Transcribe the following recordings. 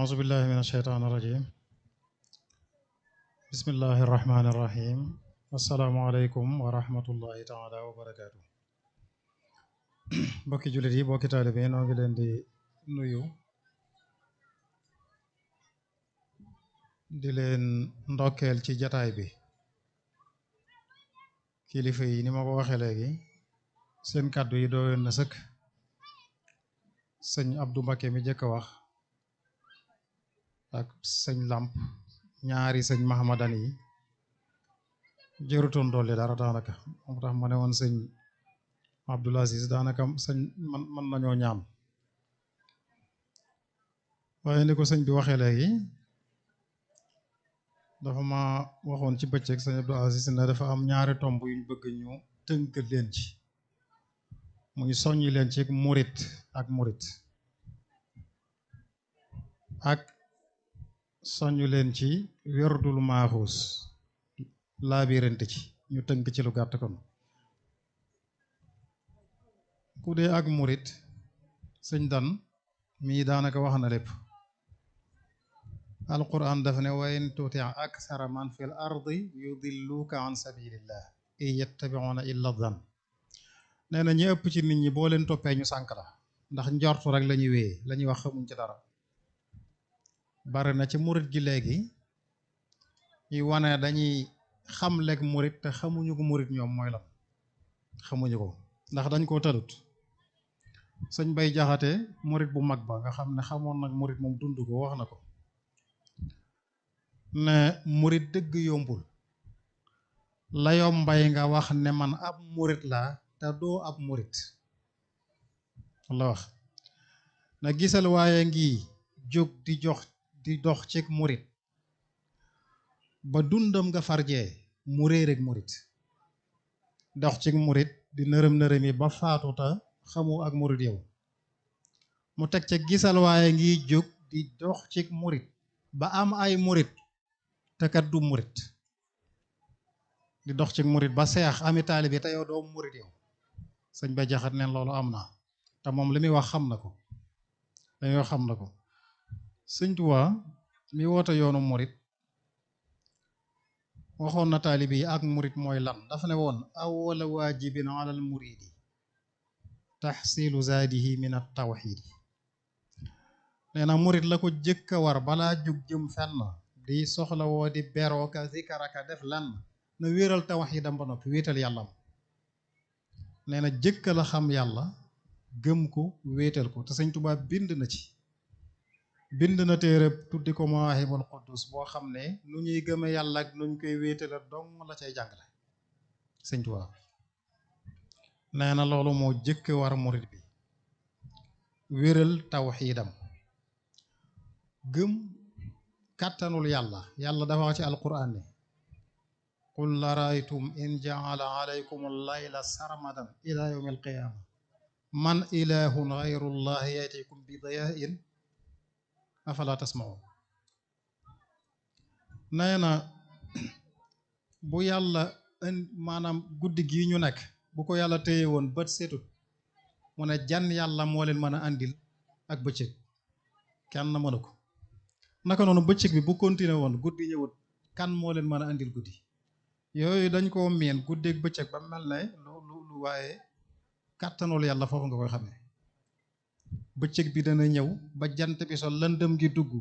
أعوذ بالله من الشيطان الرجيم بسم الله الرحمن الرحيم السلام عليكم ورحمة الله تعالى وبركاته bokki jullit yi bokki taalibe yi noo ngi leen di nuyu di leen ndokkeel ci jataay bi kilifa yi ni ma ko waxee léegi seen kàddu yi doyoon na sëkk sëñ Abdou Mbacké mi jëkk a wax ak sëñ Lamp ñaari sëñ Mahamadan yi jërutoon dolli dara daanaka moo tax ma ne woon sëñ Abdoul Aziz daanaka sëñ man nañoo ñaan waaye ni ko sëñ bi waxee léegi dafa ma waxoon ci bëccëg sëñ Abdoul Aziz ne dafa am ñaari tomb yuñ bëgg ñu tënk leen ci muy soññi leen ci murit ak soññu leen ci werdul maaxuus laabirante ci ñu tënk ci lu gàtt kon ku dee ak murit sëñ Dan mii daanaka wax na lépp alquran dafa ne wa in tuti akthara man fil ardi yudilluka an sabilillah in yattabi'una illa dhann nee na ñi ëpp ci nit ñi boo leen toppee ñu sànk la ndax njortu rek la ñuy wéyee la ñuy wax xamuñ ci dara bari na ci murit gi léegi ñuy wane dañuy xam leeg murit te xamuñu ko murit ñoom mooy lan xamuñu ko ndax dañ koo tëlut sëñ Bay Jaxate murit bu mag ba nga xam ne xamoon nag murit moom dund ko wax na ko ne murit dëgg yombul la yombay nga wax ne man ab murit laa te doo ab murit la wax na gisal waaye ngi jóg di dox ci murit ba dundam nga farjee mu réer ak murit dox ci murit di nërëm yi ba faatuta xamu ak murit yow mu teg ca gisal waaye ngi jóg di dox ci murit ba am ay murit te kat du murit di dox ci murit ba seex ami taalibe te yow doo murit yow sëñ Bay Jaxate neen loolu am na te moom li muy wax xam na ko sëñ Tuubaa mi woote yoonu murit waxoon na taalibe yi ak murit mooy lan dafa ne woon awwala waajibin alal muridi taxsilu zaadihi min at tawxiidi nee na murit la ko jëkk a war balaa jug jëm fenn di soxla woo di berooka zikaraka def lan na wéeral tawxiidam ba noppi wéetal yàllam nee na jëkk la xam yàlla gëm ko wéetal ko te sëñ Tuubaa bind na téere tuddi ko Mawaahibul Quddus boo xam ne nu ñuy gëme yàlla ak nu ñu koy wéetale dong la cay jàngale sëñ Tuubaa nee na loolu moo jëkk war murit bi wéral tawxiidam gëm kàttanul yàlla dafa wax ci alquran ne qul araytum in jaala alaykum layla sarmadan ila yawmi alqiyaama man ilahun gayru llahi yatikum bi diyaain afala tasmaun nee na bu yàlla maanaam guddi gii ñu nekk bu ko yàlla téye woon bët setut mu ne jan yàlla moo leen mën a andil ak bëccëg kenn mënu ko naka noonu bëccëg bi bu continué woon guddi ñëwut kan moo leen mën a andil guddi yooyu dañ koo miin guddeeg bëccëg ba mel ne lu waaye kàttanul yàlla foofu nga koy xamee bëccëg bi dana ñëw ba jant bi so lëndëm gi dugg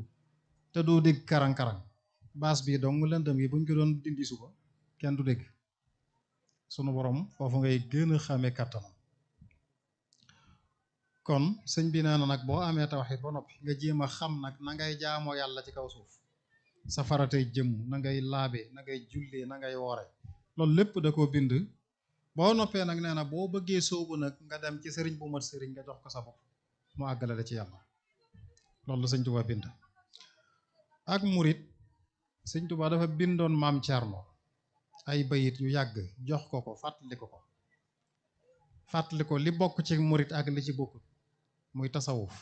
te doo dégg karang-karang baas bii dong lëndëm yi buñ ko doon dindi suba kenn du dégg sunu borom foofu ngay gën a xamee kàttanam kon sëñ bi nee na nag boo amee tawxiid ba noppi nga jéem a xam nag na ngay jaamoo yàlla ci kaw suuf sa faratay jëm na ngay laabe na ngay jullee na ngay woore loolu lépp da koo bind boo noppee nag nee na boo bëggee sóobu nag nga dem ci sëriñ bu mat sëriñ nga jox ko sa bopp mu àggale la ci yàlla loolu la sëñ Tuubaa bind ak murit sëñ Tuubaa dafa bindoon maam Cerno ay bayit yu yàgg jox ko fàttali ko li bokk ci murit ak li ci bokkut muy tasawuf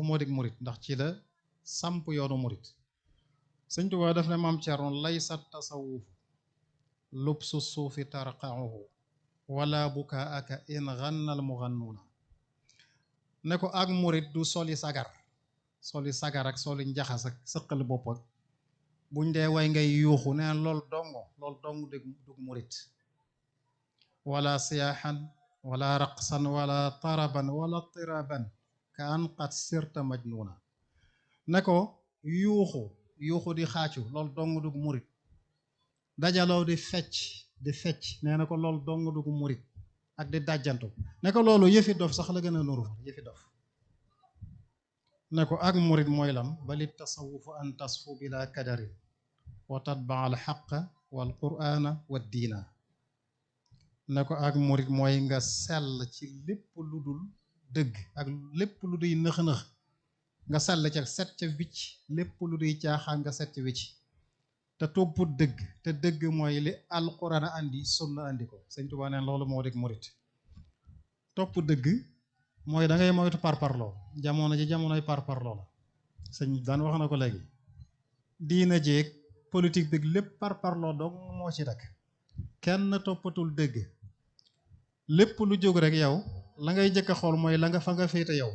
moo di murit ndax ci la samp yoonu murit sëñ Tuubaa daf ne maam Cerno laysa tasawuf lubsu suufi tarqauhu wala bukaaka in gannal mugannuuna ne ko ak murit du soli sagar soli sagar ak soli njaxas ak sëqal bopp ak buñ dee way ngay yuuxu neen loolu dong dug murit wala siyaaxan wala raqsan wala taraban wala tiraban ka an qad sirta majnuna ne ko yuuxu di xaacu loolu dong dug murit dajaloo di fecc nee na ko loolu dong dug murit ak di dajjantu ne ko loolu yëfi dof sax la gën a nuru yëfi dof ne ko ak murit mooy lan balit tasawufu an tasfu bila kadarin wa tatbaa al xaqa wal qur'ana wa diina ne ko ak murit mooy nga sell ci lépp lu dul dëgg ak lépp lu duy nëx-nëx nga sell ca set ca wicc lépp lu duy caaxaan nga set ca wicc te topp dëgg te dëgg mooy li alquran andi sunna andi ko sëñ Tuubaa neen loolu moo dig murit topp dëgg mooy da ngay moytu parparloo jamono ji jamonoy parparloo la sëñ daan wax na ko léegi diina jéeg politique bi lépp parparloo dong moo ci dak kenn toppatul dëgg lépp lu jóg rek yow la ngay jëkk a xool mooy la nga fa nga féete yow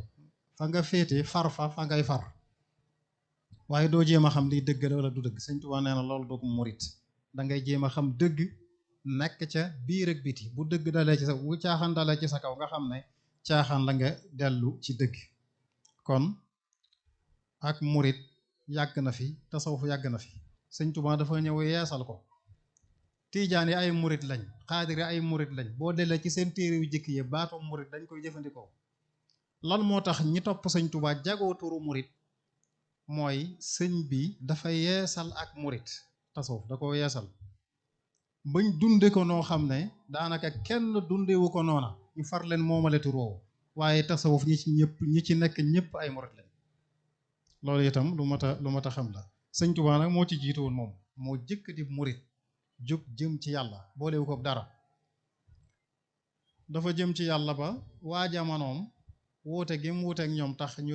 fa nga féete fa ngay far waaye doo jéem a xam lii dëgg la wala du dëgg sëñ Tuubaa nee na loolu doog murit da ngay jéem a xam dëgg nekk ca biir ak biti bu dëgg dalee ci sa bu caaxaan dalee ci sa kaw nga xam ne caaxaan la nga dellu ci dëgg kon ak murit yàgg na fi tasawuf yàgg na fi sëñ Tuubaa dafa ñëw yeesal ko tiijaan yi ay murit lañ xaadir yi ay murit lañ boo delee ci seen téere yu jëkk yi baatu murit dañ koy jëfandikoo lan moo tax ñi topp sëñ Tuubaa jagoo turu murit mooy sëñ bi dafa yeesal ak murit tasawuf da ko yeesal bañ dunde ko noo xam ne daanaka kenn dundewu ko noona ñu far leen moomale tur woowu waaye tasawuf ñi ci nekk ñëpp ay murit lañ loolu itam lu mat a xam la sëñ Tuubaa nag moo ci jiitu woon moom moo jëkk di murit jóg jëm ci yàlla boolewu ko dara dafa jëm ci yàlla ba waa jamonoom wuute gi mu wuuteek ñoom tax ñu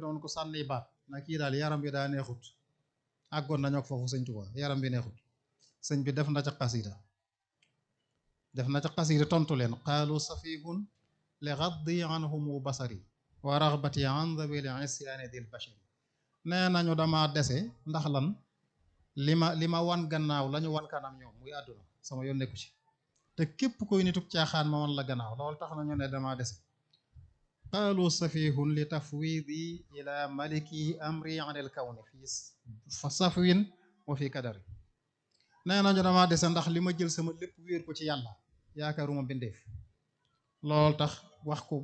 doon ko sànni baat na kii daal yaram bi daa neexut àggoon nañoo ak foofu sëñ Tuubaa yaram bi neexut sëñ bi def na ca xasida tontu leen qaalu safihun li gaddi anhumu basari wa ragbati an dabil isyaani dil bashari nee nañu dama dese ndax lan li ma wan gannaaw la ñu wan kanam ñoom muy àdduna sama yoon nekku ci te képp koy nituk caaxaan ma wan la gannaaw loolu tax nañu ne dama dese qaalu safihun li tafwidi ila maliki amri anil kawni fa safwin wa fi kadari nee nañu dama dese ndax li ma jël sama lépp wéer ko ci yàlla yaakaaruma bindeef loolu tax wax ko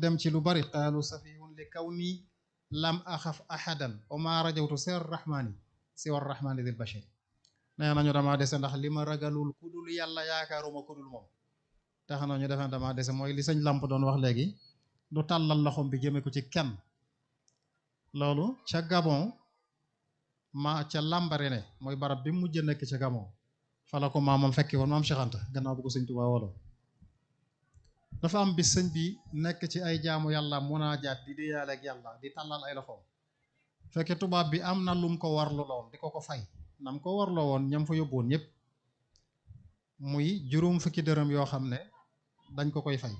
dem ci lu bari qaalu safihun li kawni lam axaf ahadan wa ma rajawtu siwa rahmani dil bashir nee nañu dama dese ndax li ma ragalul ku dul yàlla yaakaaruma ku dul moom tax nañu defe dama dese mooy li sëñ Lamp doon wax léegi du tàllal loxom bi jëme ko ci kenn loolu ca Gabon ca Lambaréné mooy barab bi mujj nekk ca Gabon fa la ko maamam fekki woon maam Cheikh Anta gannaaw bu ko sëñ Tuubaa wolo dafa am bis sëñ bi nekk ci ay jaamu yàlla munaajaat di déyaale ak yàlla di tàllal ay loxoom fekke tubaab bi am na lum ko warlu loon di ko fay nam ko warloo woon ñam fa yóbboon ñëpp muy juróom fukki dërëm yoo xam ne dañ ko koy fay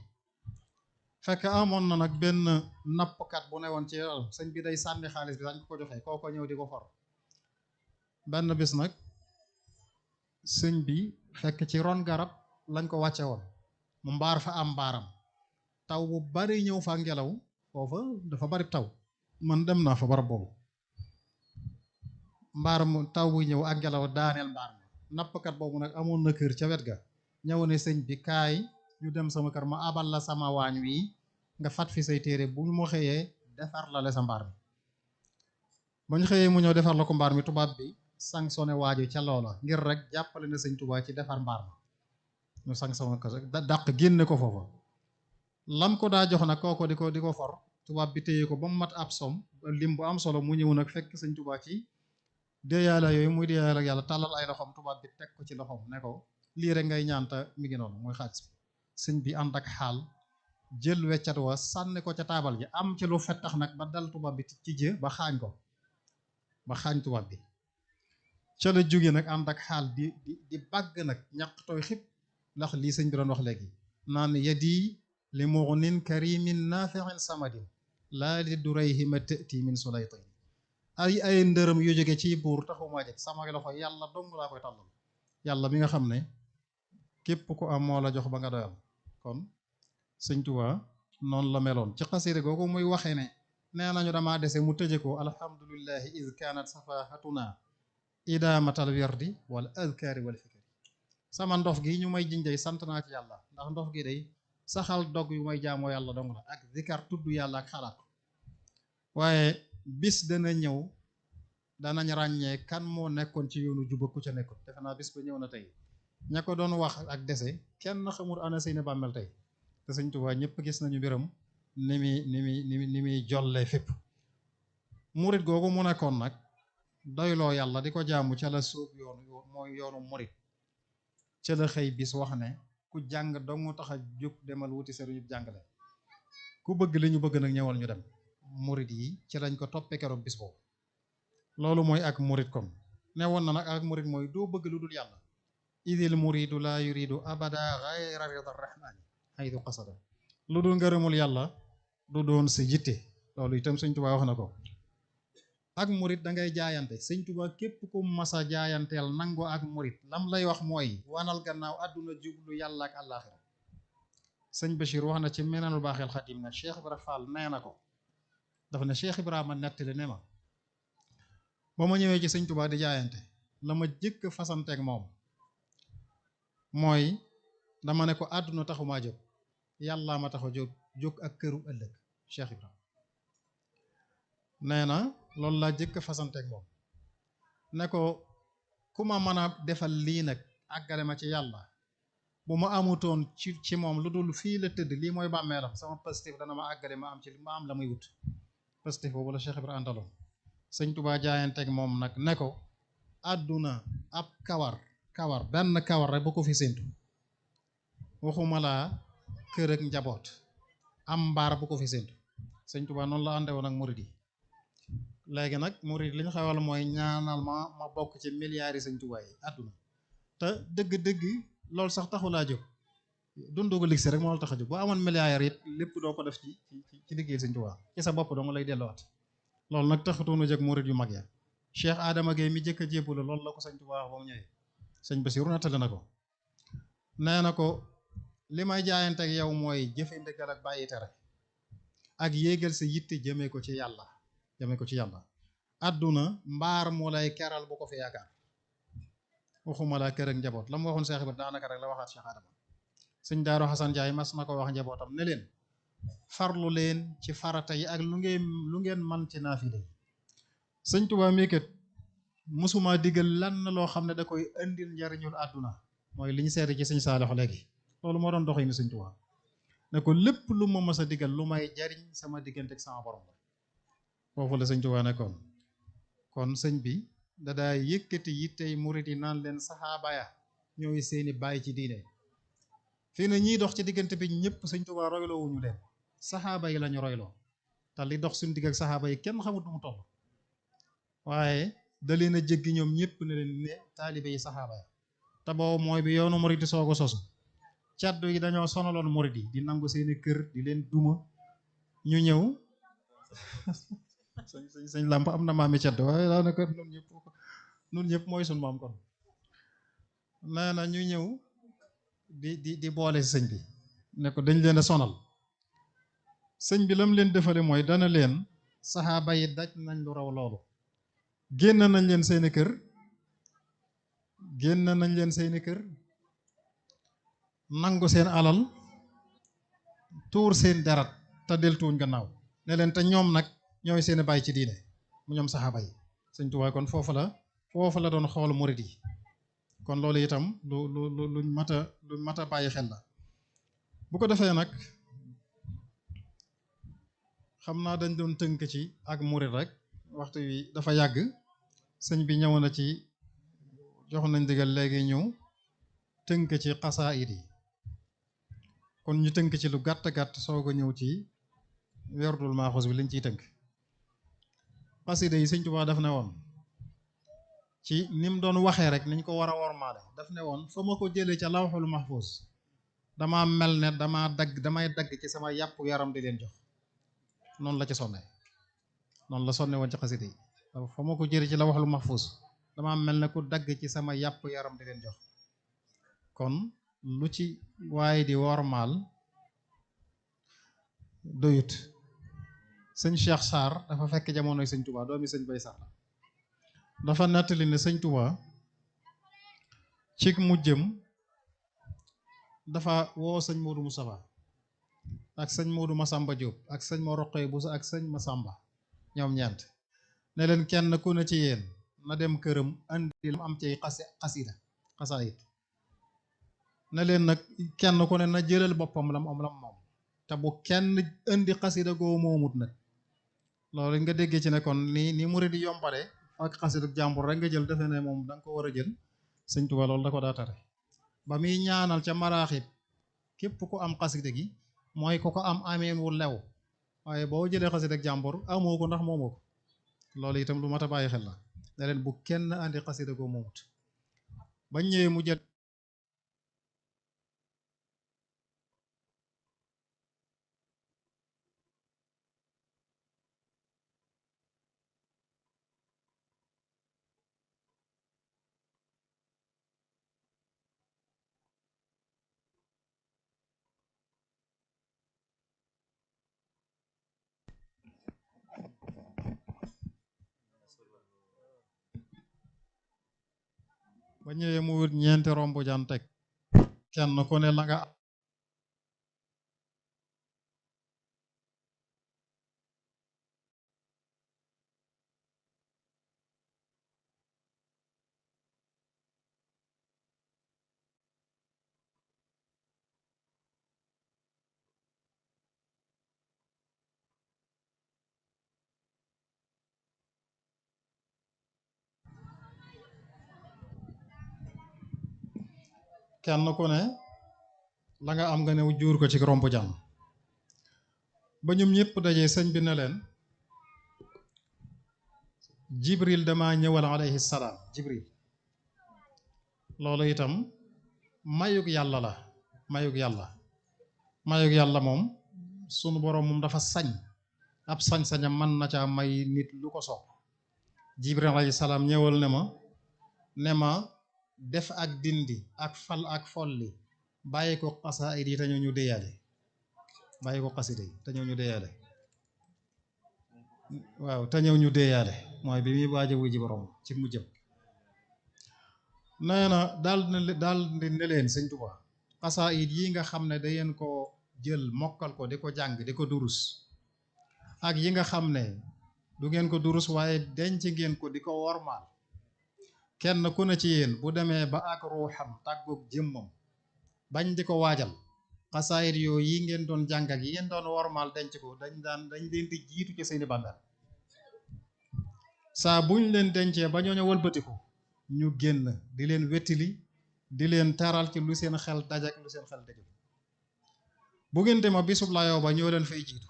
fekk amoon na nag benn nappkat bu newoon ci yaram sëñ bi day sànni xaalis bi dañ ko joxe kooko ñëw di ko for benn bis nag sëñ bi fekk ci ron garab lañ ko wàcce woon mu mbaar fa am mbaaram taw bu bari ñëw fa ngelaw foofa dafa bari taw man dem naa fa barab boobu mbaar mu taw bu ñëw ak ngelaw daaneel mbaar ma nappkat boobu nag amoon na kër ca wet ga ñëw ne sëñ bi kaay ñu dem sama kër ma abal la sama waañ wi nga fat fi say téere bu ma xëyee defar la le sa mbaar mi bañ xëyee mu ñëw defar la ko mbaar mi tubaab bi sanctionné waaju ca loola ngir rek jàppale na sëñ Tuubaa ci defar mbaar ma ñu sanctionné ko dàq génne ko foofa lam ko daa jox nag kooko di ko for tubaab bi téye ko ba mu mat ab som lim bu am solo mu ñëw nag fekk sëñ Tuubaa ci déeyaala yooyu muy déeyaala ak yàlla tàllal ay loxoom tubaab bi teg ko ci loxoom ne ko lii rek ngay ñaanta mi ngi noonu muy xaalis sëñ bi ànd ak xaal jël weccat wa sànni ko ca taabal ji am ci lu fettax nag ba dal tubaab bi ci jë ba xaañ tubaab bi ca la jóge nag ànd ak xaal di bàgg nag ñaq tooy xib ndax lii sëñ bi doon wax léegi naan yadi li mughnin karimin nafi'in samadin laa li durayhima tëti min sulaytin ay ndërëm yu jóge ci buur taxumaa jëg sama loxo yàlla dong laa koy tàllal yàlla mi nga xam ne képp ku am moo la jox ba nga doyal kon sëñ Tuubaa noonu la meloon ci xasida googu muy waxee ne nee nañu damaa dese mu tëje ko alhamdulillahi iz kaanat safahatuna idaamatal wirdi wal azkaari wal fikri sama ndof gi ñu may jinjay sant naa ci yàlla ndax ndof gi day saxal dog yu may jaamoo yàlla dong la ak zikar tudd yàlla ak xalaat waaye bis dana ñëw danañ ràññee kan moo nekkoon ci yoonu juba ku ca nekkul defe naa bis ba ñëw na tey ña ko doon wax ak dese kenn xamul ana seeni bàmmeel tey te sëñ Tuubaa ñëpp gis nañu mbiram ni muy jolle fépp murit googu mu nekkoon nag doyloo yàlla di ko jaamu ca la sóob yoonu mooy yoonu murit ca la xëy bis wax ne ku jàng dong mu tax a jóg demal wuti sëriñu jàngale ku bëgg li ñu bëgg nag ñëwal ñu dem murit yi ci lañ ko toppee keroog bis boobu loolu mooy ak murit kon ne woon na nag ak murit mooy doo bëgg lu dul yàlla idil muridu la yuridu abada gayra rida rahmani haydu qasada lu dul ngërëmul yàlla du doon sa yitte loolu itam sëñ Tuubaa wax na ko ak murit da ngay jaayante sëñ Tuubaa képp ku masa jaayanteel nango ak murit lam lay wax mooy wanal gannaaw àdduna jublu yàlla ak àllaaxira sëñ Bachir wax na ci Minanul Baaxil Xadim na Cheikh Ibra Fall nee na ko dafa ne Cheikh Ibrahima nettali ne ma ba ma ñëwee ci sëñ Tuubaa di jaayante la ma jëkk fasanteeg moom mooy dama ne ko àdduna taxumaa jóg yàllaa ma tax a jóg ak këru ëllëg Cheikh Ibrahima nee na loolu laa jëkk fasanteeg moom ne ko ku ma mën a defal lii nag àggale ma ci yàlla bu ma amutoon ci moom lu dul fii la tëdd lii mooy bàmmeelam sama positif dana ma àggale ma am la muy wut positif boobu la Cheikh Ibrahima àndaloon sëñ Tuubaa jaayanteeg moom nag ne ko àdduna ab kawar benn kawar rek bu ko fi séntu waxuma laa kër ak njaboot am mbaar bu ko fi séntu sëñ Tuubaa noonu la àndewoon ak murid yi léegi nag murid li ñu xewal mooy ñaanal ma bokk ci milliards yi sëñ Tuubaa yi àdduna te dëgg-dëgg loolu sax taxu laa jóg dundu ko ligsi rek moo la tax a jóg boo amoon milliards it lépp doo ko def ci liggéey sëñ Tuubaa ci sa bopp dong lay delluwaat loolu nag taxatoon a jóg murid yu mag ya Cheikh Adama Gueye mi jëkk a jébbalu loolu la ko sëñ Tuubaa wax ba mu ñëwee sëñ Basiru nattali na ko nee na ko li may jaayante ak yow mooy jëfe ndigal ak bàyyi tere ak yéegal sa yitte jëmee ko ci yàlla àdduna mbaar moo lay keral bu ko fi yaakaar waxuma laa kër ak njaboot la mu waxoon Cheikh Ibrahima daanaka rek la waxaat Cheikh Adama sëñ Daaru Xasan Njaay mas na ko wax njabootam ne leen farlu leen ci farata yi ak lu ngeen man ci naafile yi sëñ Tuubaa mii kat mësuma digal lan loo xam ne da koy indil njariñul àdduna mooy li ñu seete ci sëñ Saalix léegi loolu moo doon dox yi ni sëñ Tuubaa ne ko lépp lu ma mës a digal lu may jariñ sama diggante ak sama borom la foofu la sëñ Tuubaa nekkoon kon sëñ bi da daa yëkkati yittey murit yi naan leen saxaaba ya ñooy seeni bàyyi ci diine fii na ñiy dox ci diggante bi ñëpp sëñ Tuubaa royloo wuñu leen saxaaba yi lañu royloo te li dox suñu digg ak saxaaba yi kenn xamut nu mu toll waaye da leen a jéggi ñoom ñëpp ne leen ne taalibe yi saxaaba ya te boobu mooy bi yoonu murit di soog a sosu caddu yi dañoo sonaloon murit yi di nangu seeni kër di leen duma ñu ñëw sëñ làmp am na maami caddu waaye daanaka nun ñëpp mooy suñ maam kon nee na ñu ñëw di boole si sëñ bi ne ko dañ leen a sonal sëñ bi lam leen defale mooy dana leen saxaaba yi daj nañ lu raw loolu génn nañ leen seeni kër nangu seen alal tuur seen deret te deltuwuñ gannaaw ne leen te ñoom nag ñooy seen bàyyi ci diine mu ñoom saxaaba yi sëñ Tuubaa kon foofu la doon xool murid yi kon loolu itam luñ mat a bàyyi xel la bu ko defee nag xam naa dañ doon tënk ci ak murid rek waxtu wi dafa yàgg sëñ bi ñëw na ci jox nañ digal léegi ñëw tënk ci xasaayid yi kon ñu tënk ci lu gàtt soog a ñëw ci werdul maaxus bi liñ ciy tënk xasida yi sëñ Tuubaa daf ne woon ci ni mu doon waxee rek niñ ko war a wormaale daf ne woon fa ma ko jëlee ca lawxul mahfuz dama mel ne damay dagg ci sama yàpp yaram di leen jox noonu la ci sonne noonu la sonne woon ci xasida yi fa ma ko jëri ci la wax lu mahfuus dama mel ne ku dagg ci sama yàpp yaram di leen jox kon lu ci waaye di wormaal doyut sëñ Cheikh Sarr dafa fekk jamonoy sëñ Touba doomi sëñ Bay Sarr dafa nettali ne sëñ Touba ci mujjëm dafa woo sëñ Modou Moustapha ak sëñ Modou Massamba Diop ak sëñ ma Roqee Bousso ak sëñ Massamba ñoom ñeent ne leen kenn ku ne ci yéen na dem këram andi lam am ci xasaayit ne leen nag kenn ku ne na jëlal boppam lam moom te bu kenn indi xasida goo moomut nag loolu nga déggee ci ne kon ni murid di yombale ak xasida jàmbur rek nga jël defe ne moom da nga ko war a jël sëñ Tuubaa loolu da ko daa tare ba muy ñaanal ca maraaxib képp ku am xasida gi mooy ku ko am ameen wu lew waaye boo jëlee xasida jàmbur amoo ko ndax moomoo ko loolu itam lu mat a bàyyi xel la ne leen bu kenn andi xasida goo moomut bañ ñëwee mu jël ba ñëwee mu wut ñeenti rombu jaan teg kenn ku ne la nga kenn ku ne la nga am nga new juur ko ci rombu jaan ba ñoom ñëpp dajee sëñ bi ne leen jibril dama ñëwal alayhi salaam jibril loolu itam mayug yàlla la mayug yàlla moom sunu boroom moom dafa sañ ab sañ-sañam mën na caa may nit lu ko sopp jibril alayhi salaam ñëwal ne ma def ak dindi ak fal ak folli bàyyi ko xasaayid yi te ñoo ñu déyaale bàyyi ko xasida yi te ñëw ñu déyaale waaw te ñëw ñu déyaale mooy bi muy waaj a wuji borom ci mu jëm nee na daal ne leen sëñ Tuubaa xasaayid yi nga xam ne da ngeen ko jël mokkal ko di ko jàng di ko durus ak yi nga xam ne du ngeen ko durus waaye denc ngeen ko di ko wormaal kenn ku ne ci yéen bu demee ba ak ruuxam tàggoog jëmmam bañ di ko waajal xasaayid yooyu yi ngeen doon jàng ak yi ngeen doon wormaal denc ko dañ leen di jiitu ci seeni bàmmeel saa buñ leen dencee ba ñooñu wëlbatiku ñu génn di leen wettili di leen taral ci lu seen xel dajak lu seen xel dajul bu ngeen demee bisub layoo ba ñoo leen fay jiitu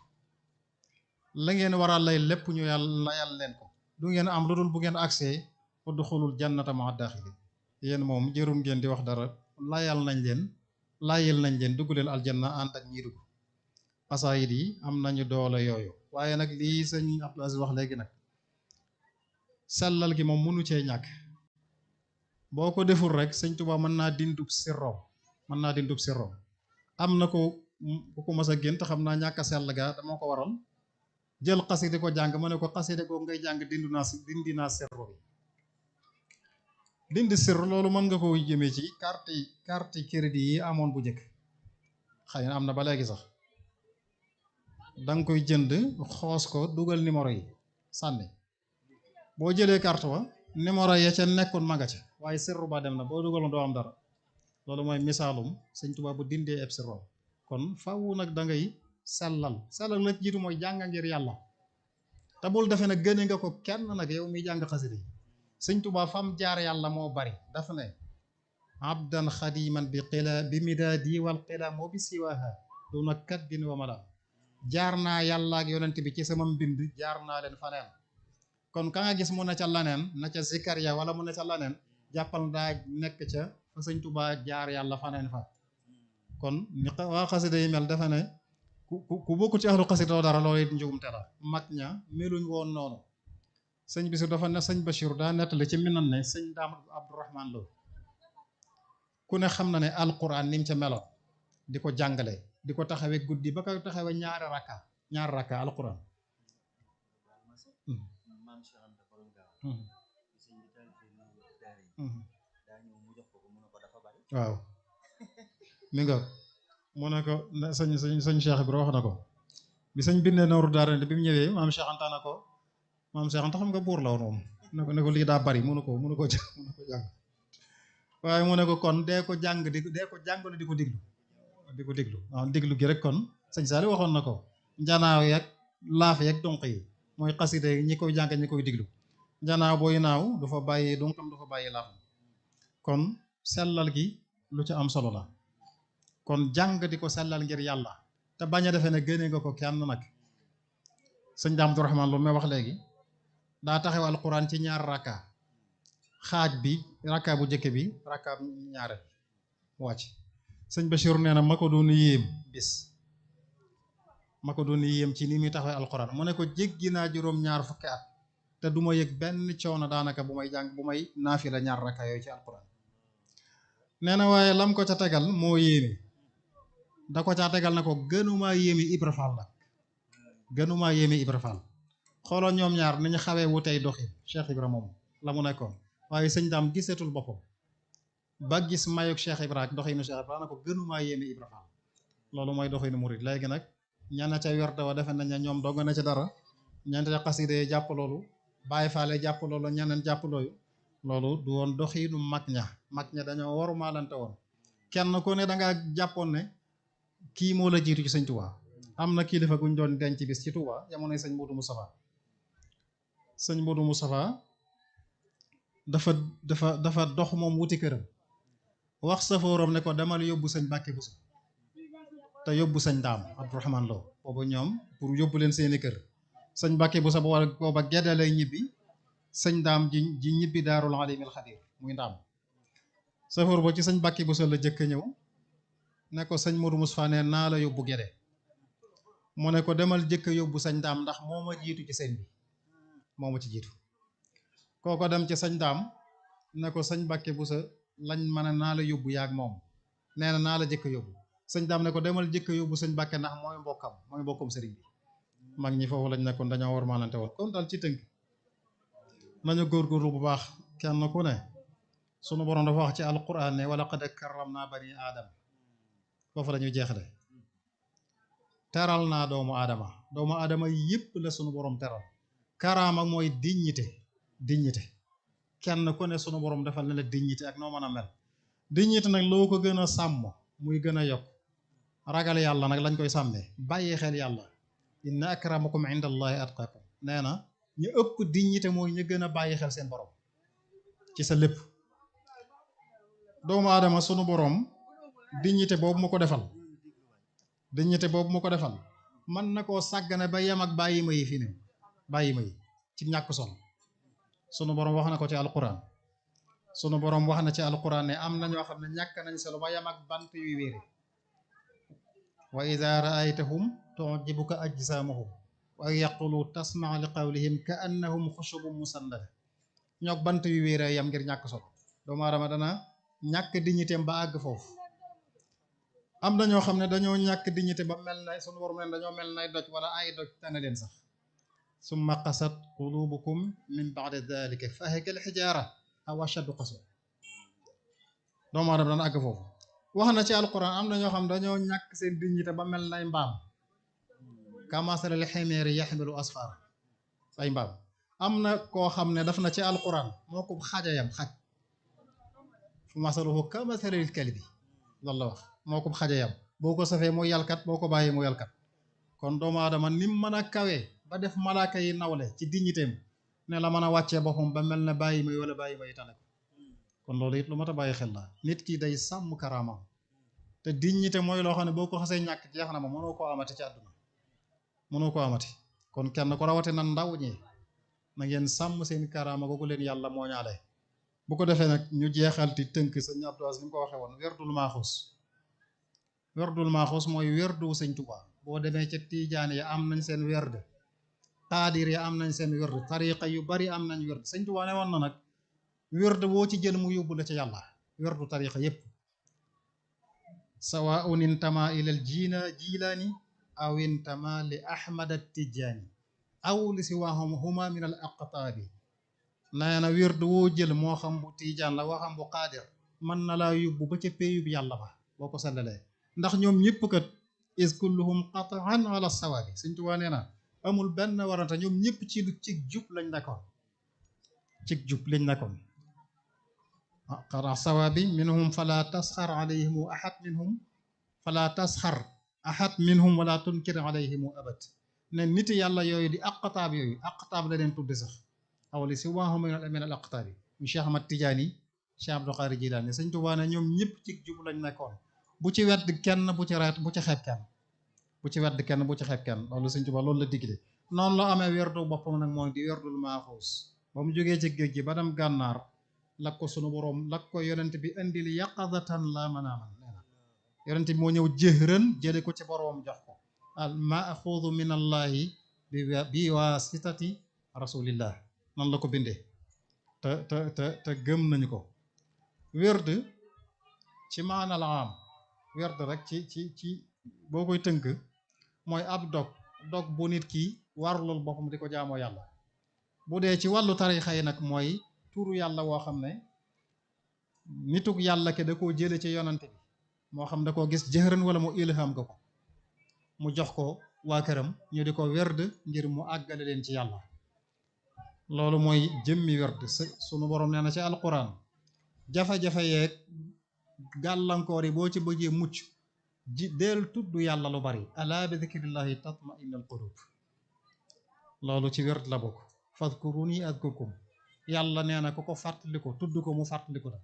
la ngeen waral lay lépp ñu layal leen ko du ngeen am lu dul bu ngeen agsee udxulul jannata ma'a daaxilin yéen moom jërum ngeen di wax dara layal nañ leen dugg leen aljanna ànd ak ñi dugg xasaayid yi am nañu doole yooyu waaye nag lii sëñ Abdou Aziz wax léegi nag sellal gi moom mënu cee ñàkk boo ko deful rek sëñ Tuubaa mën naa dindub sirroom am na ko ku ko mas a gént xam naa ñàkk a sell ga dama ko waral jël xasida ko jàng ma ne ko xasida ko ngay jàng dindi naa sirro bi dindi sirr loolu mën nga ko jëmee ci carte crédit yi amoon bu njëkk xëy na am na ba léegi sax danga koy jënd xoos ko dugal numéro yi sànni boo jëlee carte wa numéro ya ca nekkoon ma nga ca waaye sirru ba dem na boo dugaloon doo am dara loolu mooy misaalum sëñ Tuubaa bu dindee eb sirroom kon faw nag da ngay sellal la jiitu mooy jàng ngir yàlla te bul defee nag gëne nga ko kenn nag yow miy jàng xasida yi sëñ Tuubaa fam jaar yàlla moo bari dafa ne abdan xadiman bi midaadi wal qila moo bi siwaha duna kaddin wa mala jaar naa yàlla ak yonent bi ci sama mbind jaar naa leen faneen kon ka nga gis mu ne ca laneen na ca zikar ya wala mu ne ca laneen jàppal daa nekk ca fa sëñ Tuubaa jaar yàlla faneen fa kon ni waa xasida yi mel dafa ne ku bokku ci ahlu xasida doo dara loolu it njugum te la mag ña meluñ woon noonu sëñ Basiru dafa ne sëñ Bachir daa nettali ci minan ne sëñ Daam Abdourahman Lo ku ne xam na ne alquran ni mu ca meloon di ko jàngale di ko taxawee guddi ba ko taxawee ñaari rakka alquran waaw mi nga mu ne ko sëñ Cheikh Ibra wax na ko bi sëñ bindee nooru daara bi mu ñëwee maam Cheikh Anta na ko maam Cheikh Anta xam nga buur la woon moom ne ko lii daa bari mënu ko jàng waaye mu ne ko kon dee ko jàng di ko déglu waaw déglu gi rek kon sëñ Saali waxoon na ko njanaaw yeeg laaf yeeg donq yi mooy xasida yi ñi koy jàng ñi koy déglu njanaaw booy naaw du fa bàyyi donqam du fa bàyyi laafam kon sellal gi lu ci am solo la kon jàng di ko sellal ngir yàlla te bañ a defee ne génne nga ko kenn nag sëñ Daam Abdourahman lu may wax léegi daa taxaw alquran ci ñaar rakka xaaj bi rakka bu njëkk bi rakka ñaareel wàcc sëñ Bachir nee na ma ko doon yéem bis ma ko doon yéem ci ni muy taxawee alquran mu ne ko jéggi naa juróom-ñaar fukki at te du ma yëg benn coono daanaka bu may jàng bu may naafila ñaar rakka yooyu ci alquran nee na waaye lam ko ca tegal moo yéeme da ko caa tegal na ko gënumaa yéeme Ibra Fall la gënumaa yéeme Ibra Fall xooloo ñoom ñaar ni ñu xawee wu tey doxin Cheikh Ibra moom la mu nekkoon waaye sëñ Daam giseetul boppam ba gis mayuk Cheikh Ibra ak doxinu Cheikh Ibra na ko gënumaa yéeme Ibra Fall loolu mooy doxinu murid léegi nag ñana ca yorte wa defe nañ ne ñoom dogg na ca dara ñante ca xaside jàpp loolu Baay Faal jàpp loolu ñeneen jàpp loolu du woon doxinu mag ña dañoo waru maalante woon kenn ku ne dangaa jàppoon ne kii moo la jiitu ci sëñ Touba am na kilifa guñ doon denc bis ci Touba jamonoy sëñ Modou Moustapha dafa dox moom wuti këram wax safooram ne ko demal yóbbu sëñ Mbàkke Buso te yóbbu sëñ Daam Abdourahman Lo boobu ñoom pour yóbbu leen seeni kër sëñ Mbàkke Buso booba gedde lay ñibbi sëñ Daam ji ñibbi Daarul Alimil Xabiir muy Ndaam safoor ba ci sëñ Mbàkke Buso la jëkk ñëw ne ko sëñ Modou Moustapha ne naa la yóbbu Gédé mu ne ko demal jëkk yóbbu sëñ Daam ndax moo ma jiitu ci sëñ bi moo ma ci jiitu kooko dem ci sëñ Daam ne ko sëñ Mbàkke Buso lañ mën a naa la yóbbu yaag moom nee na naa la jëkk yóbbu sëñ Daam ne ko demal jëkk yóbbu sëñ Mbàkke ndax mooy mbokkam sëriñ bi mag ñi foofu lañ nekkoon dañoo war maalante woon kon daal ci tënk nañu góorgóorlu bu baax kenn ku ne sunu borom dafa wax ci alquran ne wala qad karramna bani aadam foofu la ñuy jeexale teral naa doomu aadama yëpp la sunu borom teral karaama mooy dignité kenn ku ne sunu borom defal na la dignité ak noo mën a mel dignité nag loo ko gën a sàmm muy gën a yokk ragal yàlla nag lañ koy sàmmee bàyyi xel yàlla inna akramakum inda allahi atqakum nee na ñu ëpp dignité mooy ñu gën a bàyyi xel seen borom ci sa lépp doomu aadama sunu borom dignité boobu mu ko defal mën na koo sàggane ba yem ak bàyyi ma yi fii ne bàyyi ma yi ci ñàkk sol sunu borom wax na ko ci alquran sunu borom wax na ci alquran ne am na ñoo xam ne ñàkk nañ solo ba yem ak bant yuy wéere wa ida raaytahum tujibuka ajsaamuhum wa yaqulu tasmaa li qawlihim ka annahum xushubun musannada ñoog bant yu wéere yam ngir ñàkk solo doomu aadama dana ñàkk dignité ba àgg foofu am na ñoo xam ne dañoo ñàkk dignité ba mel na sunu borom leen dañoo mel nay doj wala ay doj tane leen sax summa qasat qulubukum min ba'di dhalika fa hiya kal hijaara aw ashaddu qaswa doomu aadama dana àgg foofu wax na ci alquran am na ñoo xam dañoo ñàkk seen dignité ba mel nay mbaam kamasalil himaari yaxmilu asfara ay mbaam am na koo xam ne daf na ci alquran moo ko xajayam xaj fu masaluhu kamasalil kalbi loolu la wax moo ko xajayam boo ko safee mooy yàlkat boo ko bàyyee mu yàlkat kon doomu aadama nim mën a kawee ba def malaaka yi nawle ci dignitéem ne la mën a wàccee boppam ba mel ne bàyyi may wala bàyyi may tane ko kon loolu it lu mat a bàyyi xel la nit ki day sàmm karaamam te dignité mooy loo xam ne boo ko xasee ñàkk jeex na ma mënoo koo amati ci àdduna mënoo koo amati kon kenn ko rawate na ndaw ñi na ngeen sàmm seen karaama googu leen yàlla moo ñaale bu ko defee nag ñu jeexal ti tënk sëñ Abdou Aziz ni mu ko waxee woon werdul maaxuus mooy werdu sëñ Tuubaa boo demee ca tiijaan ya am nañ seen werd, xaadir ya am nañ seen werd, tariqa yu bari am nañ werd. Sëñ Tuubaa ne woon na nag werd boo ci jël mu yóbbu la ca yàlla, werdu tariqa yépp. sawaun intama ila al jilaani aw intama li ahmad at tijaani aw li siwahum huma min al aqtaabi. nee na wird woo jël moo xam bu tiijaan la waxam bu xaadir mën na laa yóbbu ba ca péyub yàlla ba boo ko sallalee, ndax ñoom ñëpp kat is kulluhum qataan ala sawaabi. Sëñ Tuubaa nee na amul benn warante, ñoom ñëpp ci jub lañ nekkoon, ci jub lañ nekkoon. qara sawaabi minhum fala tasxar alayhim ahad minhum fala tasxar ahad minhum wala tunkir alayhim abad. ne nit yàlla yooyu di aqtaab yooyu, aqtaab la leen tudde sax, aw li siwaahum min al aqtaabi mu Cheikh Ahmad Tijaani, Cheikh Abdul Qaadir Jilaani. Sëñ Tuubaa ne ñoom ñëpp ci jub lañ nekkoon, bu ci wedd kenn, bu ci reet, bu ci xeeb kenn, bu ci wedd kenn, bu ci xeeb kenn. loolu Sëñ Tuubaa loolu la digle. noonu la amee werdu boppam nag mooy di werdul maaxuus. ba mu jógee ci géej gi ba dem gànnaar lak ko sunu boroom lak ko yonent bi indil yaqadatan la manaaman. nee na yonent bi moo ñëw jëhran jële ko ci boroom jox ko al maaxuudu min allahi bi waasitati rasulillah. noonu la ko bindee te gëm nañu ko. werd ci maanal am, werd rek ci boo koy tënk mooy ab dog bu nit ki warlul boppam di ko jaamoo yàlla. bu dee ci wàllu tarixa yi nag mooy turu yàlla woo xam ne nituk yàlla ke da koo jële ci yonante bi, moo xam da koo gis jëhran wala mu ilham ko mu jox ko waa këram ñu di ko werd ngir mu àggale leen ci yàlla. loolu mooy jëmmi werd. sunu borom nee na ci alquran jafe-jafe yeeg gàllankoor yi boo ci bëggee mucc del tudd yàlla lu bari, ala bi dikrillahi tatma'innul qulub. loolu ci werd la bokk. fadkuruni adkurkum. yàlla nee na ku ko fàttaliku tudd ko mu fàttaliku la.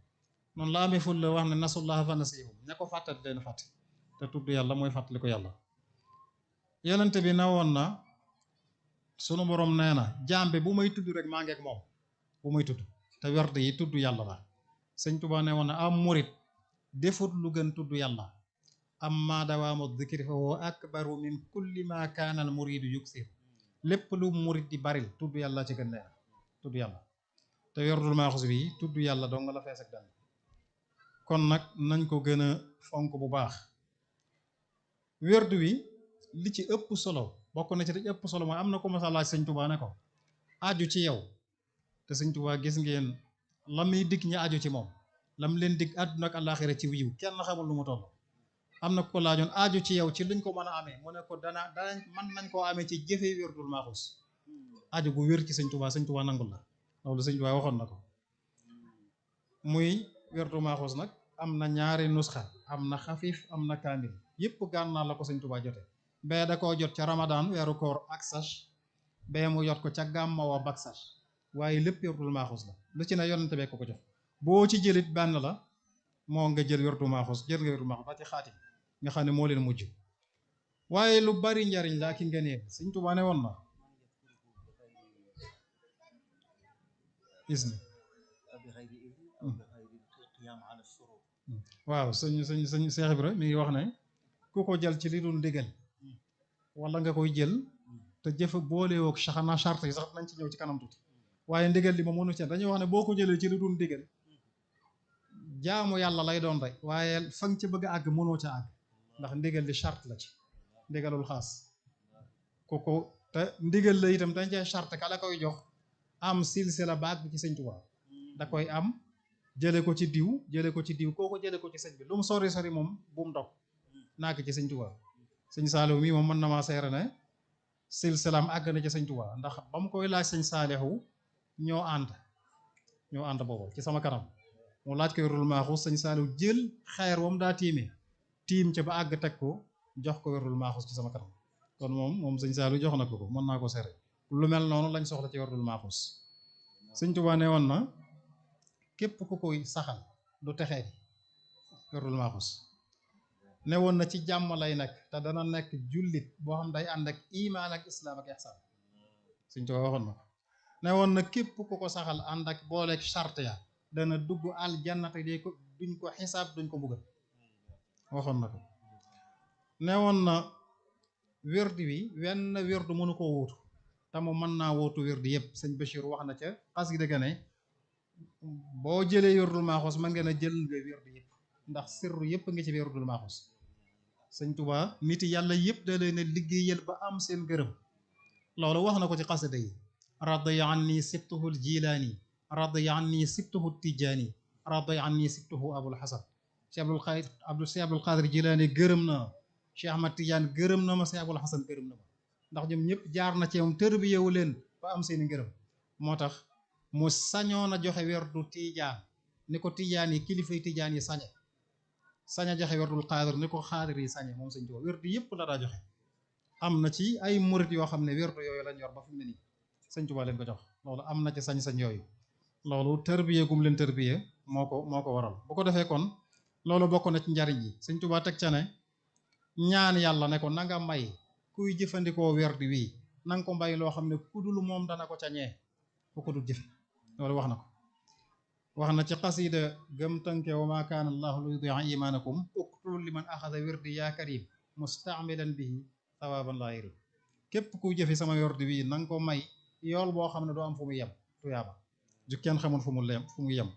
noonu la amee ful la wax ne nasullaha fa nasiyahum, ña ko fàttali leen fàtte. te tudd yàlla mooy fàttaliku yàlla. yonente bi na woon na sunu borom nee na jaambe bu may tudd rek maa ngi ak moom, bu may tudd. te werd yi tudd yàlla la. Sëñ Tuubaa ne woon na am murit defut lu gën tudd yàlla. amma dawaamu dikri fa huwa akbaru min kulli ma kaana al muridu yuksir. lépp lu murit di baril tudd yàlla ci gën. nee na tudd yàlla. te werdul maaxus bi tudd yàlla dong la fees ak dal. kon nag nañ ko gën a fonk bu baax. werdu wi li ci ëpp solo bokk na ci li ëpp solo mooy am na ko ma sa laaj Sëñ Tuubaa ne ko aju ci yow. te Sëñ Tuubaa gis ngeen la muy dig ñi aju ci moom, lam leen dig àdduna ak àllaaxira ci wiiw kenn xamul lu mu toll. am na ko laajoon aju ci yow ci luñ ko mën a amee, mu ne ko danañ mën nañ koo amee ci jëfee werdul maaxus. aju gu wér ci Sëñ Tuubaa, Sëñ Tuubaa nangul la. loolu Sëñ Tuubaa waxoon na ko. muy werdu maaxus nag am na ñaari nusxa, am na xafif am na kaamil. yëpp gànnaar la ko Sëñ Tuubaa jote. bee da koo jot ca Ramadan weeru koor ak sach, bee mu jot ko ca gàmma wa bak sach. waaye lépp werdul maaxus la. lu ci ne yonente bee ko jox. boo ci jëlit benn la, moo nga jël werdu maaxus, jël nga werdu maaxus ba ci xaatim nga xam ne moo leen mujj. waaye lu bari njariñ la ki ngëneel. Sëñ Tuubaa ne woon na isni waaw sëñ Seex Ibra mi ngi wax ne ku ko jël ci li dul ndigal wala nga koy jël te jëf boole woog xanaa charte yi sax nañ ci ñëw ci kanam tuuti, waaye ndigal li ma mënu ci dañuy wax ne boo ko jëlee ci li dul ndigal jaamu yàlla lay doon rek, waaye fa nga ci bëgg a àgg mënoo ca àgg ndax ndigal li charte la ci, ndigalul xaas kooku. te ndigal la itam dañ cee charte ka la koy jox am silsila baag bi ci Sëñ Tuubaa, da koy am jële ko ci diw jële ko ci diw kooku jële ko ci sëñ bi. lu mu sori sori moom bu mu dog naag ci Sëñ Tuubaa. Sëñ Saalihu mi moom mën na maa seere ne silsilaam àgg na ci Sëñ Tuubaa, ndax ba mu koy laaj Sëñ Saalihu ñoo ànd boobu ci sama kanam mu laaj ko werdul maaxus. Sëñ Saalihu jël xeer wam daa tiim ca ba àgg teg ko jox ko werdul maaxus ci sama kanam. kon moom Sëñ Saalihu jox na ko mën naa ko seere. lu mel noonu lañ soxla ci werdul maaxus. Sëñ Tuubaa ne woon na képp ku koy saxal du texee di werdul maaxus. ne woon na ci jàmm lay nekk te dana nekk jullit boo xam day ànd ak imaan ak islaam ak ihsaan. Sëñ Tuubaa waxoon na ko. ne woon na képp ku ko saxal ànd ak booleeg charte ya dana dugg aljannate di ko duñ ko xisaab duñ ko mbugal. waxoon na ko. ne woon na wérdi wi wenn wérdu mënu koo wuutu te moom mën naa wuutu wérdi yëpp sëñ Bachir wax na ca xasida ga ne boo jëlee wérdul maaxoos mën ngeen a jël nga wérdi yëpp ndax sirru yëpp nga ci wérdul maaxoos sëñ Tuubaa nit yàlla yëpp da leen a liggéeyal ba am seen gërëm loolu wax na ko ci xasida yi radiya anni sibtuhu l jilaani radiya anni sibtuhu tijaani radiya anni sibtuhu abul hasan Cheikh Abdul Qadir Jilaani gërëm na ma Cheikh Ahmad Tidiane gërëm na ma Cheikh Abul Hasan gërëm na ma ndax ñoom ñëpp jaar na ci moom tërbiyewu leen ba am seeni ngërëm moo tax mu sañoon a joxe werdu Tijaan ni ko Tijaan yi kilifay Tijaan yi sañ a joxe werdul Qadir ni ko Qadir yi sañe moom sëñ Tuubaa werdu yëpp la daa joxe am na ci ay murit yoo xam ne werdu yooyu lañ yor ba fi mu ne nii sëñ Tuubaa leen ko jox loolu am na ci sañ-sañ yooyu loolu tërbiye gum leen tërbiye moo ko waral bu ko defee kon loolu bokk na ci njariñ yi sëñ Tuubaa teg ca ne ñaan yàlla ne ko na nga may kuy jëfandikoo werdi wii na nga ko mbay loo xam ne ku dul moom dana ko ca ñee ku ko dul jëfe loolu wax na ko wax na ci xasida gëm tënke wa ma kaana allahu li yudi'a imanakum uktulu liman axada werdi yaa karim mustaamilan bihi sawaban la yari képp kuy jëfe sama werdi wii na nga ko may yool boo xam ne doo am fu mu yem tuyaaba ju kenn xamul fu mu yem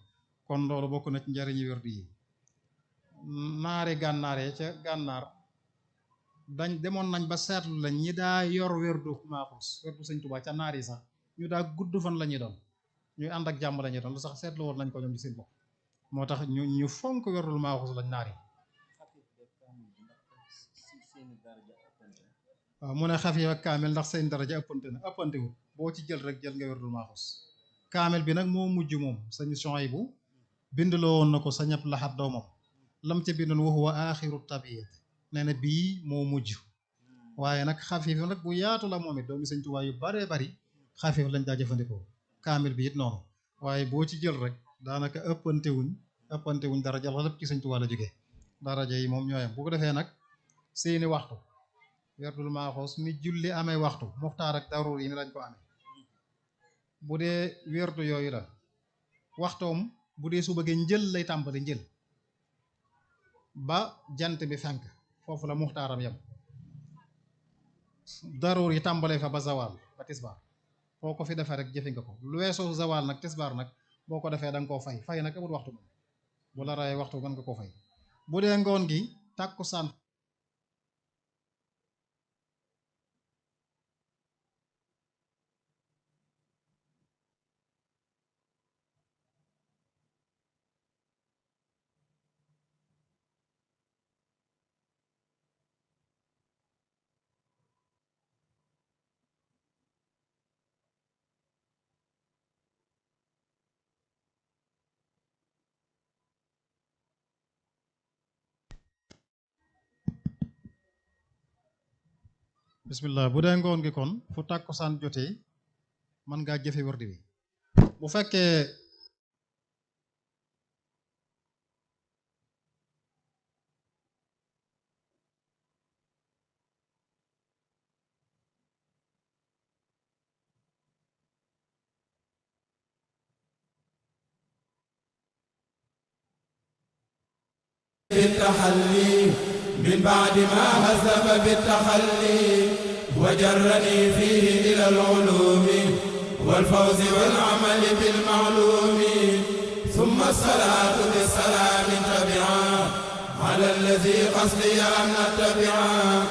kon loolu bokk na ci njariñi werdi yi naari gànnaar yi ca gànnaar dañ demoon nañ ba seetlu la ñi daa yor werdu maaxuus werdu sëñ Tuubaa ca naar yi sax ñu daa gudd fan la ñuy doon ñuy ànd ak jàmm la ñuy doon lu sax seetlu woon nañ ko ñoom ci seen bopp moo tax ñu fonk werdul maaxuus lañ naar yi waaw mu ne xafiif ak kaamil ndax seen daraja ëppantewut boo ci jël rek jël nga werdul maaxuus kaamil bi nag moo mujj moom sëñ Suhaybu bindloo woon na ko sa ñëpp laxat doomam lam ca bindoon wa huwa aaxiru tabiyat nee na bii moo mujj waaye nag xafiif nag bu yaatu la moom it doomi sëñ Tuubaa yu baree bari xafiif lañ daa jëfandikoo kaamil bi it noonu waaye boo ci jël rek daanaka ëppantewuñ daraja la lépp ci sëñ Tuubaa la jógee daraja yi moom ñooyam bu ko defee nag seeni waxtu werdul maaxoos ni julli amee waxtu muxtaar ak daruur yi ni lañ ko amee bu dee werdu yooyu la waxtoom bu dee su bëggee njël lay tàmbali njël ba jant bi fenk foofu la muxtaaram yam daruur yi tàmbalee fa ba zawal ba tisbaar foo ko fi defee rek jëfe nga ko lu weesoo zawal nag tisbaar nag boo ko defee da nga koo fay nag amul waxtu moom bu la rayee waxtu mën nga koo fay bu dee ngoon gi tàkkusaan bismillah bu dee ngoon gi kon fu tàkkusaan jotee mën ngaa jëfe werdi wi bu fekkee بالتحلي من بعد ما هزم بالتخلي وجرني فيه إلى العلوم والفوز والعمل بالمعلوم ثم الصلاة بالسلام تبعا على الذي قصدي أن أتبعا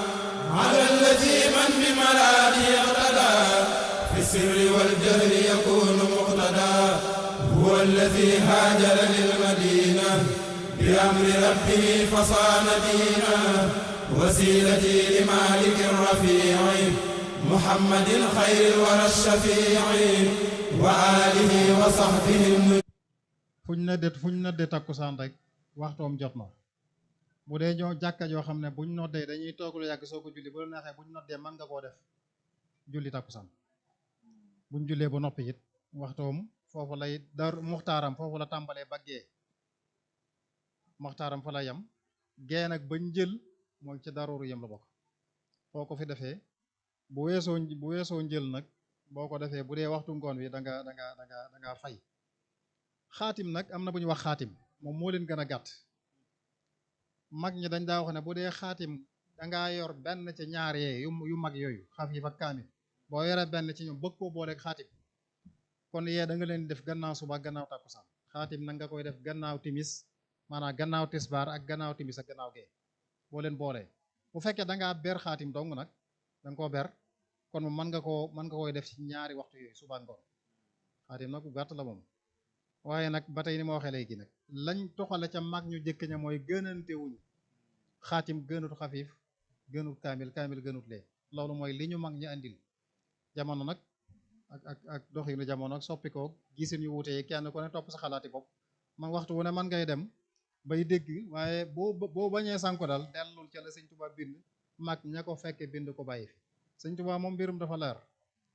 على الذي من بمرادي اقتدى في السر والجهر يكون مقتدى هو الذي هاجر للمدينة بأمر ربه فصان دينا وسيلتي لمالك الرفيع محمد خير الورى الشفيع وآله وصحبه fuñ noddee takkusaan rek waxtoom jot na bu dee ñoo jàkka joo xam ne buñ noddee dañuy toog lu yàgg soo ko julli bu la neexee buñ noddee mën nga koo def julli takkusaan buñ jullee ba noppi it waxtoom foofu lay dar muxtaaram foofu la tàmbalee baggee muxtaaram fa la yam gee nag bañ jël mooy ci darooru yam la bokk foo ko fi defee bu weesoo njël nag boo ko defee bu dee waxtu ngoon wi da nga fay xaatim nag am na bu ñu wax xaatim moom moo leen gën a gàtt mag ñi dañ daa wax ne bu dee xaatim dangaa yor benn ci ñaar yee yu mag yooyu xafiif ak kaamil boo yore benn ci ñoom bëgg koo booleeg xaatim kon yee da nga leen def gannaaw suba gannaaw takkusaan xaatim nag nga koy def gannaaw timis maanaam gannaaw tisbaar ak gannaaw timis ak gannaaw gee boo leen boolee bu fekkee dangaa ber xaatim dong nag da nga koo ber kon moom mën nga koy def ci ñaari waxtu yooyu suba ngoon xaatim nag bu gàtt la moom waaye nag ba tey ni ma waxee léegi nag lañ toxale ca mag ñu jëkk ña mooy gënante wuñu xaatim gënut xafiif gënut kaamil kaamil gënut lee loolu mooy li ñu mag ñi andil jamono nag ak doxinu jamono ak soppi ko gisin yu wuute yi kenn ku ne topp sa xalaati bopp man waxtu wu ne man ngay dem bay dégg waaye boo bañee sànko daal dellul ca la sëñ Tuubaa bind mag ña ko fekke bind ko bàyyi fi sëñ Tuubaa moom mbirum dafa leer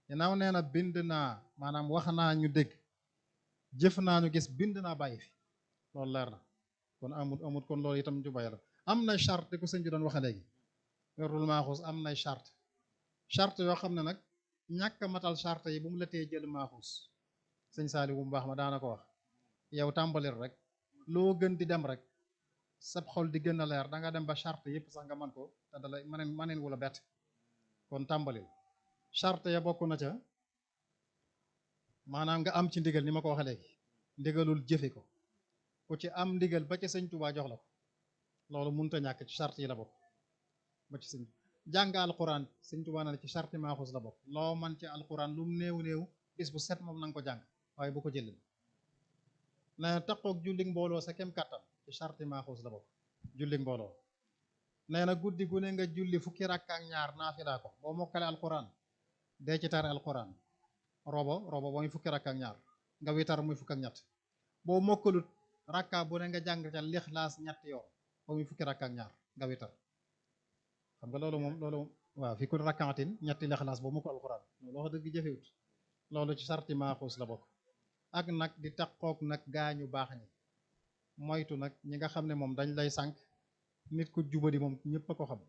ginnaaw nee na bind naa maanaam wax naa ñu dégg jëf naa ñu gis bind naa bàyyi fi loolu leer na kon amut kon loolu itam ñu bàyyi la am na charte ku sëñ bi doon waxe léegi werul maaxuus am nay charte yoo xam ne nag ñàkk a matal charte yi bu mu la tee jël maaxuus sëñ Saali bu baax ma daana ko wax yow tàmbalir rek loo gën di dem rek sab xol di gën a leer da nga dem ba charte yëpp sax nga man ko te dalay maneen wula bett kon tàmbalil charte ya bokk na ca maanaam nga am ci ndigal ni ma ko waxe léegi ndigalul jëfe ko ku ci am ndigal ba ca sëñ Tuubaa jox la ko loolu mënut a ñàkk ci charte yi la bokk ba ci sëñ jàng alquran sëñ Tuubaa na ci charte maaxuus la bokk loo man ci alquran lu mu néew bis bu set moom na nga ko jàng waaye bu ko jëlal na taqoog jullig mbooloo sa kem kàttan ci charte maaxuus la bokk jullig mbooloo nee na guddi gu ne nga julli fukki rakka ak ñaar naafilaa ko boo mokkale alquran dee ci tari alquran robo boo muy fukki rakka ak ñaar nga witar muy fukk ak ñett boo mokkalut rakka bu ne nga jàng ca lixlaas ñetti yoon boo muy fukki rakka ak ñaar nga witar xam nga loolu waaw fi ku rakkaatin ñetti lixlaas boo mokkal alquran loolu wax dëgg jëfewut loolu ci sarti maaxuus la bokk ak nag di taqoog nag gaañu baax ñi moytu nag ñi nga xam ne moom dañ lay sànq nit ku jubadi moom ñëpp a ko xam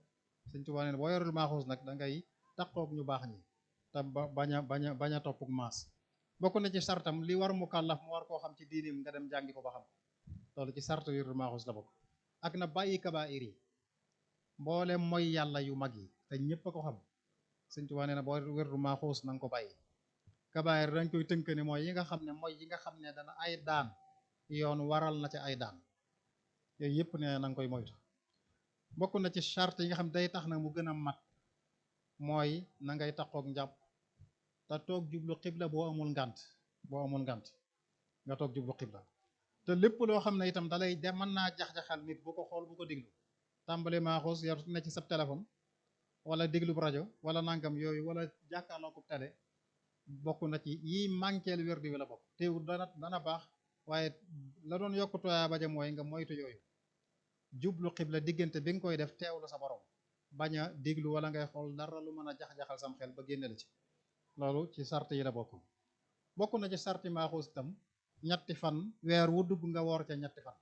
Sëñ Tuubaa nee boo yorul maaxuus nag da ngay taqoog ñu baax ñi te bañ a toppuk maas bokk na ci sartam li war mu kàllaf mu war koo xam ci diinim nga dem jàngi ko ba xam loolu ci sart yorul maaxuus la bokk ak na bàyyi kabaa'ir yi mboolem mooy yàlla yu mag yi te ñëpp a ko xam Sëñ Tuubaa nee na boo werdu maaxuus na nga ko bàyyi kabaa'ir dañ koy tënk ne mooy yi nga xam ne mooy yi nga xam ne dana ay daan yoon waral na ci ay daan yooyu yëpp ne na nga koy moytu bokk na ci charte yi nga xam day tax nag mu gën a mat mooy na ngay taqoog njàpp te toog jublu xibla boo amul ngànt nga toog jublu xibla te lépp loo xam ne itam dalay de mën naa jax-jaxal nit bu ko xool bu ko déglu tàmbali maaxuus yor ne ci sab téléphone wala déglu rajo wala nangam yooyu wala jàkkaarloo ko télé bokk na ci yi manqueel wérdi wi la bokk teewul dana baax waaye la doon yokk tooyaa ba ja mooy nga moytu yooyu jublu xibla diggante bi nga koy def teewlu sa borom bañ a déglu wala ngay xool dara lu mën a jax-jaxal sam xel ba génne la ci loolu ci sart yi la bokk na ci sarti maaxuus itam ñetti fan weer wu dugg nga woor ca ñetti fan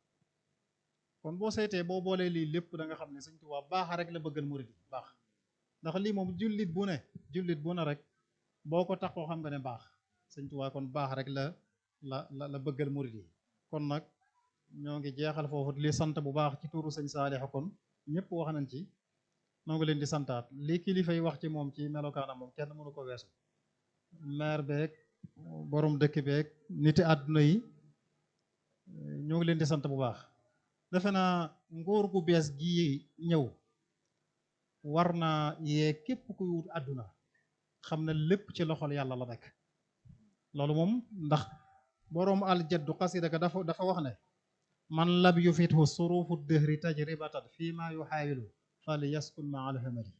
kon boo seetee boo boolee lii lépp da nga xam ne Sëñ Tuubaa baax rek la bëggal murid yi baax ndax lii moom jullit bu ne rek boo ko taxoo xam nga ne baax Sëñ Tuubaa kon baax rek la bëggal murid yi kon nag ñoo ngi jeexal foofu li sant bu baax ci tuuru sëñ Saalix kon ñëpp wax nañ ci noo ngi leen di santaat li kilifa yi wax ci moom ci melokaanam moom kenn mënu ko weesu maire beeg borom dëkk beeg niti àdduna yi ñoo ngi leen di sant bu baax defe naa nguur gu bees gi ñëw war naa yee képp kuy wut àdduna xam ne lépp ci loxol yàlla la nekk loolu moom ndax borom aljaddu xasida ka dafa wax ne man lab yu fithu surufu dëhri tajribatan fii ma yuxaawilu fali yaskun ma alhamadi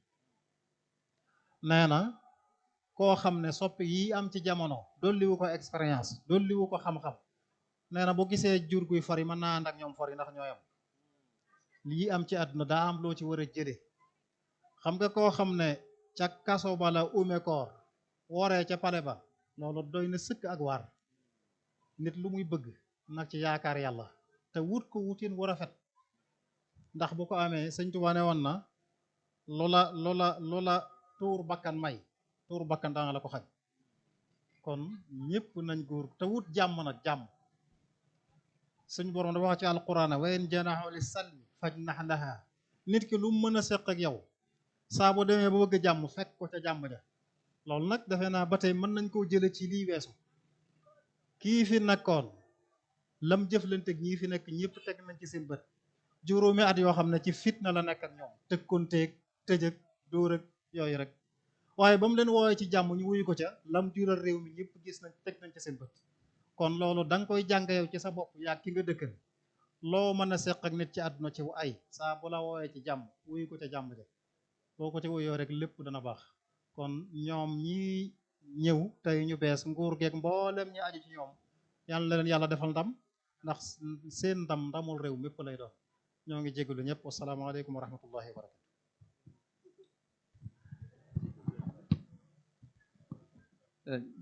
nee na koo xam ne soppi yi am ci jamono dolliwu ko expérience dolliwu ko xam-xam nee na bu gisee jur guy fori mën naa ànd ak ñoom fori ndax ñooyam lii am ci àdduna daa am loo ci war a jële xam nga koo xam ne ca kaso ba la ume koor wooree ca pale ba loolu doy na sëkk ak waar nit lu muy bëgg nag ci yaakaar yàlla te wut ko wutin wu rafet ndax bu ko amee Sëñ Tuubaa ne woon na loola tuur bakkan may tuur bakkan daa nga la ko xañ kon ñëpp nañ góor te wut jàmm nag jàmm suñu borom dafa wax ci alquran wa in janahu li salmi fajnah laha nit ki lu mën a seq ak yow saa bu demee ba bëgg jàmm fekk ko ca jàmm ja loolu nag defe naa ba tey mën nañ koo jële ci lii weesu kii fi nekkoon lam jëflanteeg ñii fi nekk ñëpp teg nañ ci seen bët juróomi at yoo xam ne ci fitna la nekk ak ñoom tëkkonteeg tëjëg dóor ak yooyu rek waaye ba mu leen woowee ci jàmm ñu wuyu ko ca lam jural réew mi ñëpp gis nañ teg nañ ci seen bët kon loolu da nga koy jàng yow ci sa bopp yaa ki nga dëkkal loo mën a seq ak nit ci àdduna ci wu ay saa bu la woowee ci jàmm wuyu ko ca jàmm ja boo ko ci wuyoo rek lépp dana baax kon ñoom ñi ñëw tey ñu bees nguur geeg mboolem ñi aju ci ñoom yàlla na leen yàlla defal ndam ndax seen ndam ndamul réew mépp lay doon ñoo ngi jégalu ñëpp wasalaamaaleykum wa rahmatullahi wa barakatu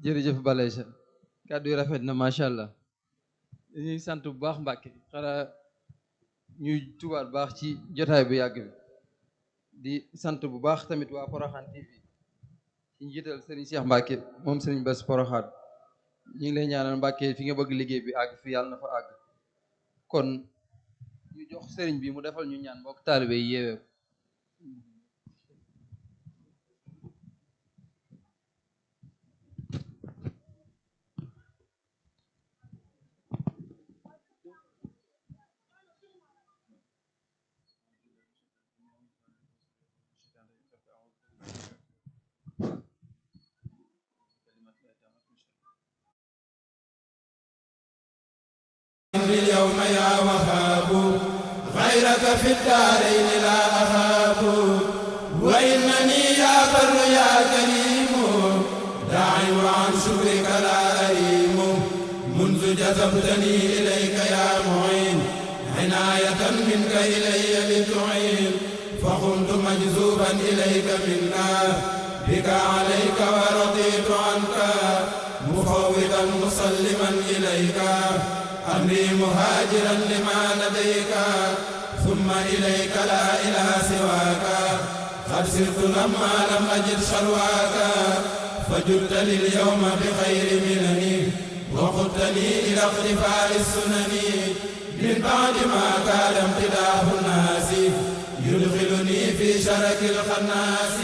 jërëjëf Balaye Sa kàddu yi rafet na macha allah dañuy sant bu baax Mbàkke xanaa ñuy tubaat baax ci jotaay bu yàgg bi di sant bu baax tamit waa Porokhane TV ci njiital Serigne Cheikh Mbacke moom Serigne Bass Porokhane ñu ngi lay ñaanal Mbacke fi nga bëgg liggéey bi àgg fi yàlla na fa àgg kon ñu jox Serigne bi mu defal ñu ñaan mbokk taalibe yi yeewee اليوم يا وهاب غيرك في الدارين لا أهاب وإنني يا بر يا كريم داعي وعن شكرك لا أريم منذ جذبتني إليك يا معين عناية منك إلي لتعين فقمت مجذوبا إليك منا بك عليك ورضيت عنك مفوضا مسلما إليك أمري مهاجرا لما لديك ثم إليك لا إله سواك قد سرت لما لم أجد شرواك فجدت لي اليوم بخير منني وقدتني إلى اقتفاء السنن من بعد ما كان امتداح الناس يدخلني في شرك الخناس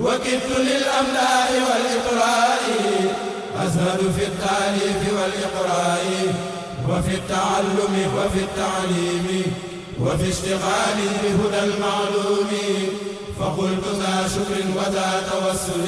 وكدت للأملاح والإقراء أزهد في التأليف والإقراء وفي التعلم وفي التعليم وفي اشتغالي بهدى المعلوم فقلت ذا شكر وذا توسل